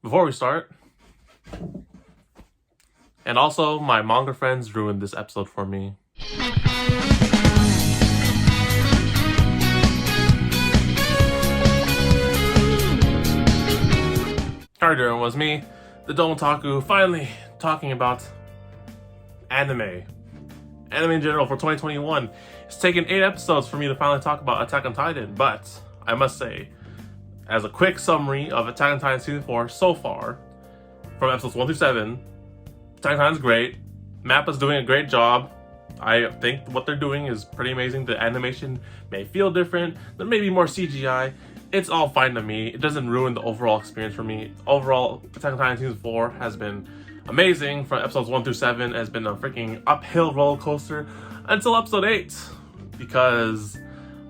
before we start, and also my manga friends ruined this episode for me. Alright, it was me, TheDomotaku, finally talking about anime in general for 2021. It's taken 8 episodes for me to finally talk about Attack on Titan, but I must say, as a quick summary of Attack on Titan Season 4 so far, from episodes 1 through 7, Attack on Titan's great. Mappa's doing a great job. I think what they're doing is pretty amazing. The animation may feel different. There may be more CGI. It's all fine to me. It doesn't ruin the overall experience for me. Overall, Attack on Titan Season 4 has been amazing. From episodes 1 through 7 has been a freaking uphill roller coaster until episode 8, because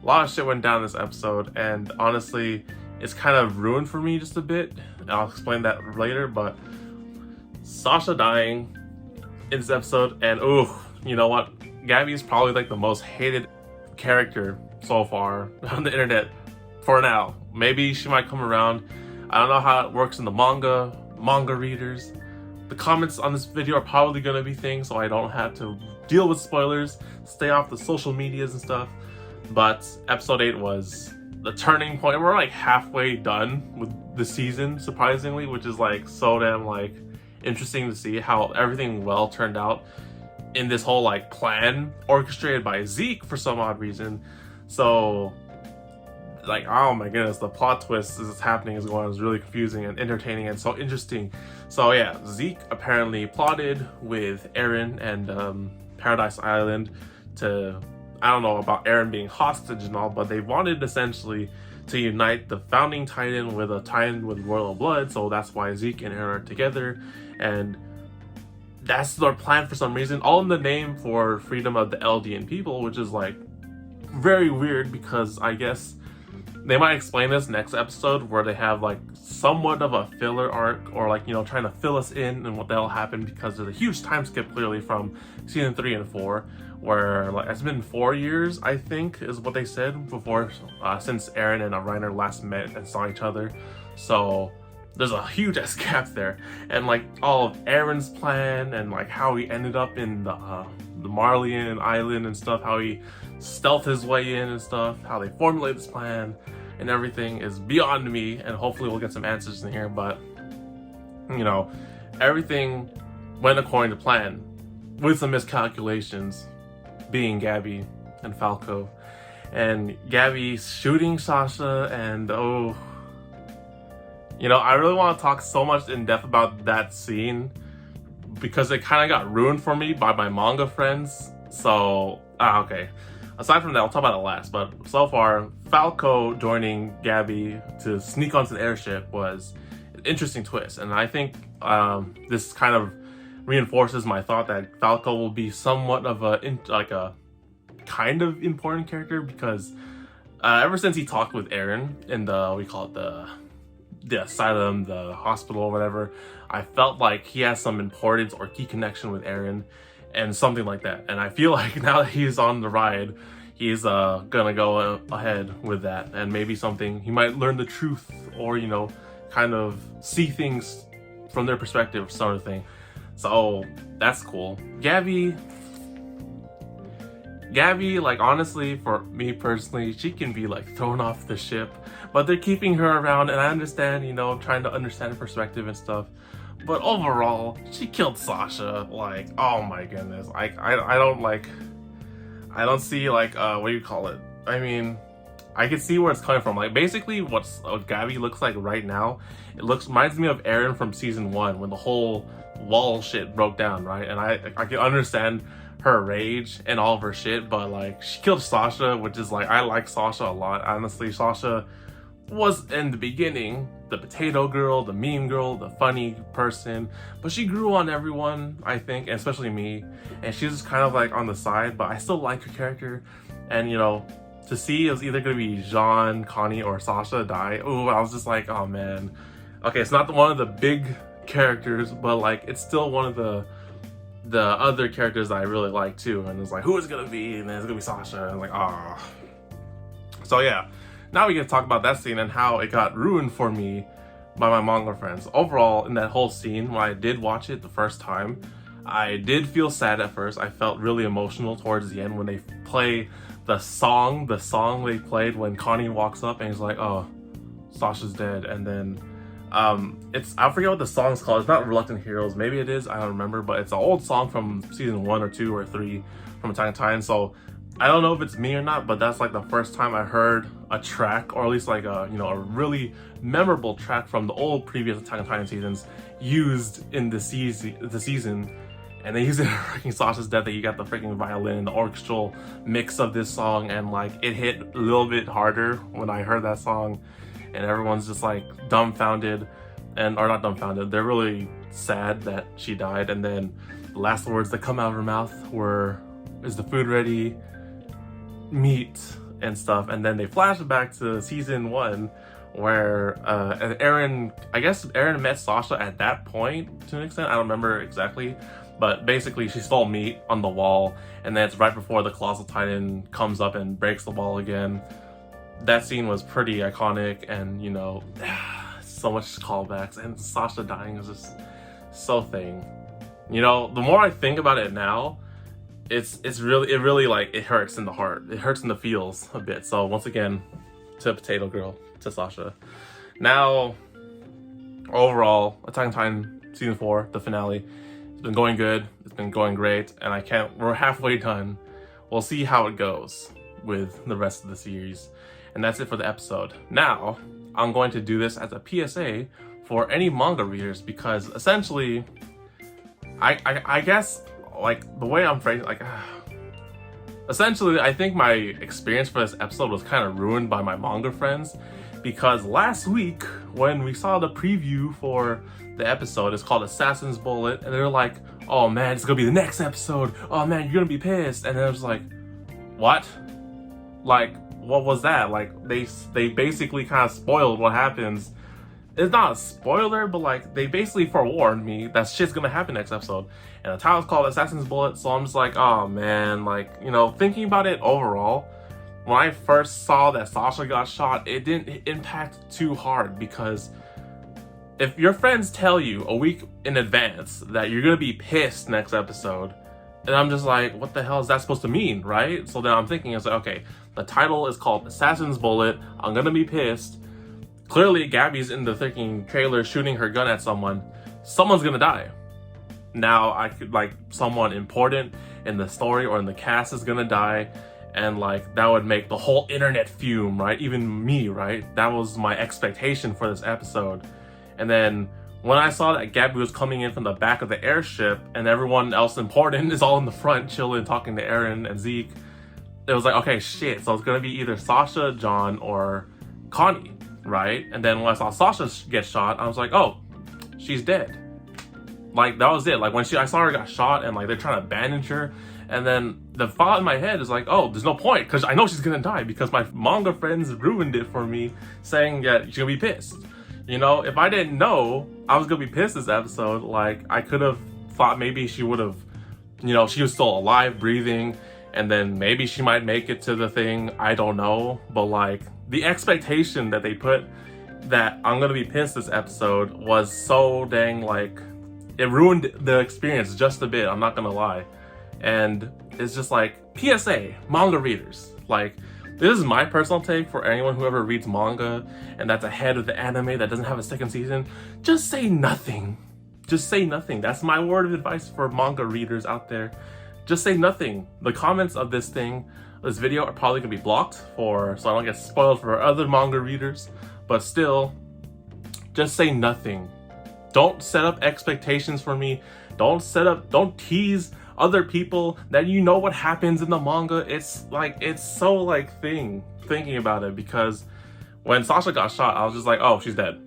a lot of shit went down this episode, and honestly, it's kind of ruined for me just a bit. And I'll explain that later, but Sasha dying in this episode, and ooh, you know what? Gabi is probably like the most hated character so far on the internet for now. Maybe she might come around. I don't know how it works in the manga readers. The comments on this video are probably gonna be things so I don't have to deal with spoilers, stay off the social medias and stuff. But episode 8 was the turning point. We're like halfway done with the season, surprisingly, which is like so damn like interesting to see how everything well turned out in this whole like plan orchestrated by Zeke for some odd reason. So like, oh my goodness, the plot twist is happening is going is really confusing and entertaining and so interesting. So yeah, Zeke apparently plotted with Eren and Paradise Island to, I don't know about Eren being hostage and all, but they wanted essentially to unite the founding Titan with a Titan with royal blood. So that's why Zeke and Eren are together, and that's their plan for some reason, all in the name for freedom of the Eldian people, which is like very weird, because I guess they might explain this next episode where they have like somewhat of a filler arc, or like, you know, trying to fill us in and what the hell happened, because there's a huge time skip clearly from season 3 and 4, where like it's been 4 years, I think is what they said before, since Eren and Reiner last met and saw each other. So there's a huge ass gap there, and like all of Eren's plan and like how he ended up in the Marleyan island and stuff, how he stealthed his way in and stuff, how they formulated this plan and everything is beyond me, and hopefully we'll get some answers in here. But you know, everything went according to plan, with some miscalculations being Gabi and Falco, and Gabi shooting Sasha, and oh, you know, I really want to talk so much in depth about that scene because it kind of got ruined for me by my manga friends. So okay, aside from that, I'll talk about it last. But so far, Falco joining Gabi to sneak onto the airship was an interesting twist, and I think this kind of reinforces my thought that Falco will be somewhat of a kind of important character, because ever since he talked with Eren in the asylum, the hospital, or whatever, I felt like he has some importance or key connection with Eren and something like that. And I feel like now that he's on the ride, he's gonna go ahead with that, and maybe something he might learn the truth, or you know, kind of see things from their perspective, sort of thing. So that's cool. Gabi, like honestly, for me personally, she can be like thrown off the ship, but they're keeping her around, and I understand, you know, I'm trying to understand her perspective and stuff. But overall, she killed Sasha. Like, oh my goodness, I don't see like what do you call it? I mean, I can see where it's coming from. Like basically, what Gabi looks like right now, it reminds me of Eren from season 1 when the whole wall shit broke down, right? And I can understand her rage and all of her shit, but like she killed Sasha, which is like, I like Sasha a lot. Honestly, Sasha was in the beginning the potato girl, the meme girl, the funny person, but she grew on everyone, I think, and especially me, and she's just kind of like on the side, but I still like her character. And you know, to see it was either gonna be Jean, Connie, or Sasha die, ooh, I was just like, oh man. Okay, it's not one of the big characters, but like it's still one of the other characters that I really like too. And it's like, who is it gonna be? And then it's gonna be Sasha. And I'm like, ah. So yeah, now we get to talk about that scene and how it got ruined for me by my manga friends. Overall, in that whole scene, when I did watch it the first time, I did feel sad at first. I felt really emotional towards the end when they play the song they played when Connie walks up and he's like, oh, Sasha's dead. And then I forget what the song's called. It's not Reluctant Heroes. Maybe it is. I don't remember. But it's an old song from season 1 or 2 or 3 from Attack on Titan. So I don't know if it's me or not, but that's like the first time I heard a track, or at least like a really memorable track from the old previous Attack on Titan seasons used in the season. And they use it in freaking Sasha's death, that you got the freaking violin and the orchestral mix of this song, and like it hit a little bit harder when I heard that song, and everyone's just like dumbfounded, or not dumbfounded, they're really sad that she died. And then the last words that come out of her mouth were, is the food ready? Meat and stuff. And then they flash back to season 1 where Eren met Sasha at that point to an extent. I don't remember exactly, but basically she stole meat on the wall, and then it's right before the Colossal Titan comes up and breaks the wall again. That scene was pretty iconic, and so much callbacks, and Sasha dying is just so thing. The more I think about it now, it really like, it hurts in the heart. It hurts in the feels a bit. So once again, to Potato Girl, to Sasha. Now, overall, Attack on Titan season 4, the finale, it's been going good. It's been going great, and we're halfway done. We'll see how it goes with the rest of the series. And that's it for the episode. Now, I'm going to do this as a PSA for any manga readers, because essentially, I guess, like, the way I'm phrasing, like, essentially, I think my experience for this episode was kind of ruined by my manga friends, because last week, when we saw the preview for the episode, it's called Assassin's Bullet, and they're like, oh man, it's gonna be the next episode, oh man, you're gonna be pissed. And then I was like, what? Like, what was that? Like, they basically kind of spoiled what happens. It's not a spoiler, but like, they basically forewarned me that shit's gonna happen next episode. And the title's called Assassin's Bullet, so I'm just like, oh man, like, thinking about it overall, when I first saw that Sasha got shot, it didn't impact too hard, because if your friends tell you a week in advance that you're gonna be pissed next episode, and I'm just like, what the hell is that supposed to mean, right? So then I'm thinking, it's like, okay, the title is called Assassin's Bullet, I'm gonna be pissed. Clearly, Gabi's in the freaking trailer shooting her gun at someone. Someone's gonna die. Now, I could, like, someone important in the story or in the cast is gonna die, and like, that would make the whole internet fume, right? Even me, right? That was my expectation for this episode. And then when I saw that Gabi was coming in from the back of the airship and everyone else important is all in the front chilling, talking to Eren and Zeke, it was like, okay, shit, so it's gonna be either Sasha, John, or Connie, right? And then when I saw Sasha get shot, I was like, oh, she's dead. Like, that was it. Like, when I saw her got shot and like they're trying to bandage her, and then the thought in my head is like, oh, there's no point, because I know she's gonna die, because my manga friends ruined it for me, saying that she's gonna be pissed. If I didn't know I was gonna be pissed this episode, like, I could have thought maybe she would have, she was still alive, breathing, and then maybe she might make it to the thing. I don't know. But like, the expectation that they put that I'm gonna be pissed this episode was so dang, like, it ruined the experience just a bit, I'm not gonna lie. And it's just like, PSA, manga readers, like, this is my personal take for anyone who ever reads manga and that's ahead of the anime that doesn't have a second season. Just say nothing. Just say nothing. That's my word of advice for manga readers out there. Just say nothing. The comments of this video are probably gonna be blocked so I don't get spoiled for other manga readers. But still, just say nothing. Don't set up expectations for me. Don't tease other people that what happens in the manga. It's so like thinking about it, because when Sasha got shot, I was just like, oh, she's dead.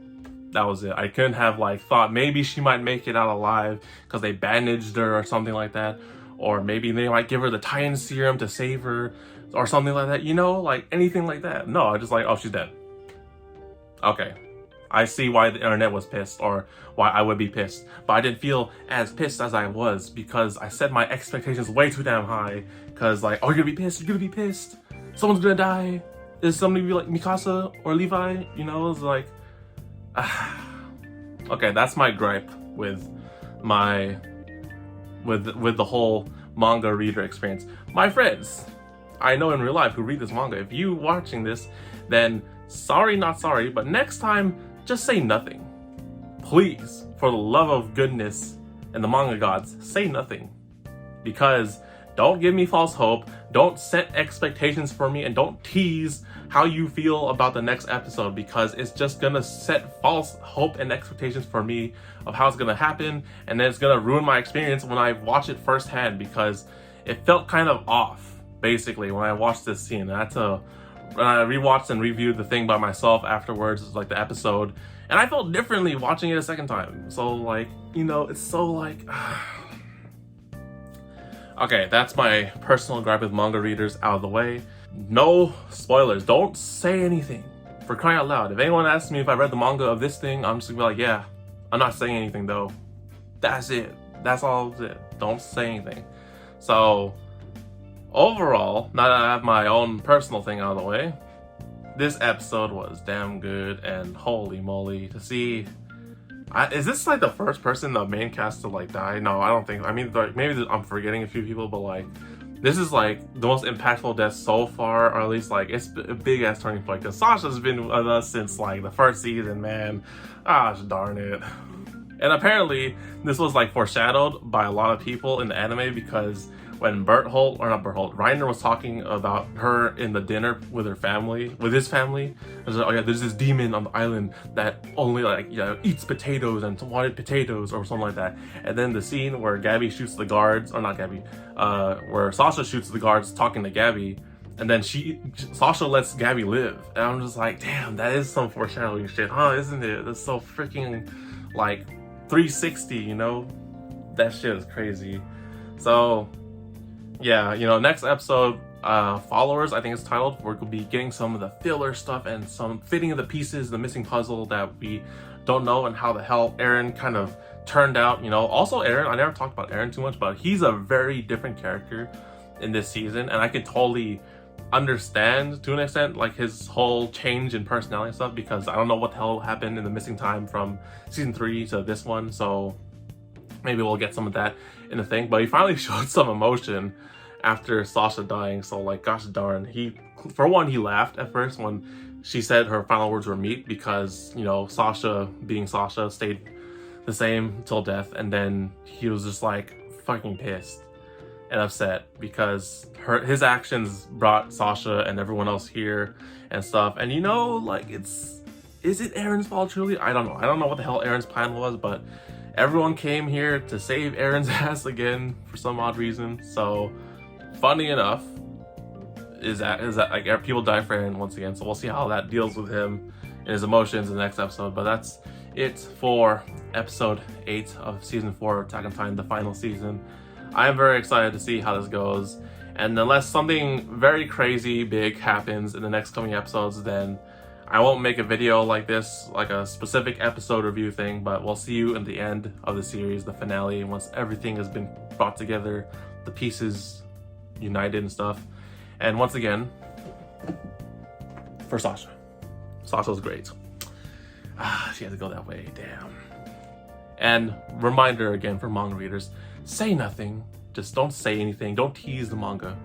That was it. I couldn't have like thought maybe she might make it out alive because they bandaged her or something like that, or maybe they might give her the Titan serum to save her or something like that, like anything like that. No, I just like, oh, she's dead. Okay, I see why the internet was pissed, or why I would be pissed, but I didn't feel as pissed as I was, because I set my expectations way too damn high, because like, oh, you're gonna be pissed, someone's gonna die, is somebody gonna be like Mikasa or Levi, it's like, Okay, that's my gripe with with the whole manga reader experience. My friends, I know in real life who read this manga, if you watching this, then sorry not sorry, but next time just say nothing. Please, for the love of goodness and the manga gods, say nothing. Because don't give me false hope, don't set expectations for me, and don't tease how you feel about the next episode, because it's just gonna set false hope and expectations for me of how it's gonna happen, and then it's gonna ruin my experience when I watch it firsthand, because it felt kind of off, basically, when I watched this scene. I rewatched and reviewed the thing by myself afterwards, like the episode, and I felt differently watching it a second time. So like, you know, it's so like... Okay, that's my personal gripe with manga readers out of the way. No spoilers, don't say anything. For crying out loud, if anyone asks me if I read the manga of this thing, I'm just gonna be like, yeah, I'm not saying anything though. That's it, that's all it. Don't say anything. So, overall, now that I have my own personal thing out of the way, this episode was damn good, and holy moly, to see... is this like the first person in the main cast to like die? No, I don't think. I mean, like, maybe I'm forgetting a few people, but like, this is like the most impactful death so far, or at least like it's a big ass turning point. Because Sasha's been with us since like the first season, man. Gosh darn it. And apparently, this was like foreshadowed by a lot of people in the anime, because when Reiner was talking about her in the dinner with his family, I was like, oh yeah, there's this demon on the island that only like, you know, eats potatoes and wanted potatoes or something like that. And then the scene where Gabi shoots the guards, or not Gabi, where Sasha shoots the guards talking to Gabi, and then Sasha lets Gabi live. And I'm just like, damn, that is some foreshadowing shit, huh? Isn't it? That's so freaking like 360, you know? That shit is crazy. So yeah, you know, next episode, Followers, I think it's titled, we're gonna be getting some of the filler stuff and some fitting of the pieces, the missing puzzle that we don't know, and how the hell Eren kind of turned out, you know. Also Eren, I never talked about Eren too much, but he's a very different character in this season, and I could totally understand to an extent like his whole change in personality and stuff, because I don't know what the hell happened in the missing time from season 3 to this one, so maybe we'll get some of that in the thing. But he finally showed some emotion after Sasha dying, so like, gosh darn, for one, he laughed at first when she said her final words were meat, because, you know, Sasha being Sasha stayed the same till death, and then he was just like fucking pissed and upset because his actions brought Sasha and everyone else here and stuff. And you know, like, is it Eren's fault truly? I don't know what the hell Eren's plan was, but everyone came here to save Eren's ass again for some odd reason. So funny enough is that like people die for Eren once again, so we'll see how that deals with him and his emotions in the next episode. But that's it for episode 8 of season 4 of Attack on Titan, the final season. I am very excited to see how this goes, and unless something very crazy big happens in the next coming episodes, then I won't make a video like this, like a specific episode review thing. But we'll see you in the end of the series, the finale, once everything has been brought together, the pieces united and stuff. And once again, for Sasha. Sasha's great. She had to go that way, damn. And reminder again for manga readers, say nothing. Just don't say anything. Don't tease the manga.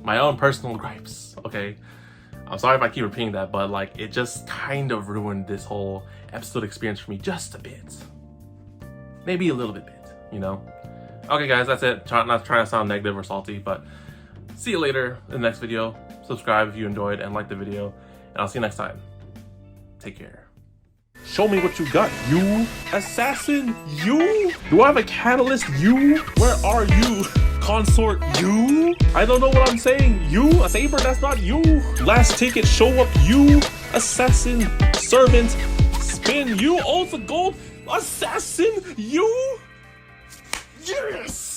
My own personal gripes, okay? I'm sorry if I keep repeating that, but like, it just kind of ruined this whole episode experience for me just a bit. Maybe a little bit, you know? Okay guys, that's it. Not trying to sound negative or salty, but see you later in the next video. Subscribe if you enjoyed and like the video, and I'll see you next time. Take care. Show me what you got, you assassin, you? Do I have a catalyst, you? Where are you? Consort, you? I don't know what I'm saying, you? A saber, that's not you. Last ticket, show up, you? Assassin, servant, spin, you? Also gold, assassin, you? Yes!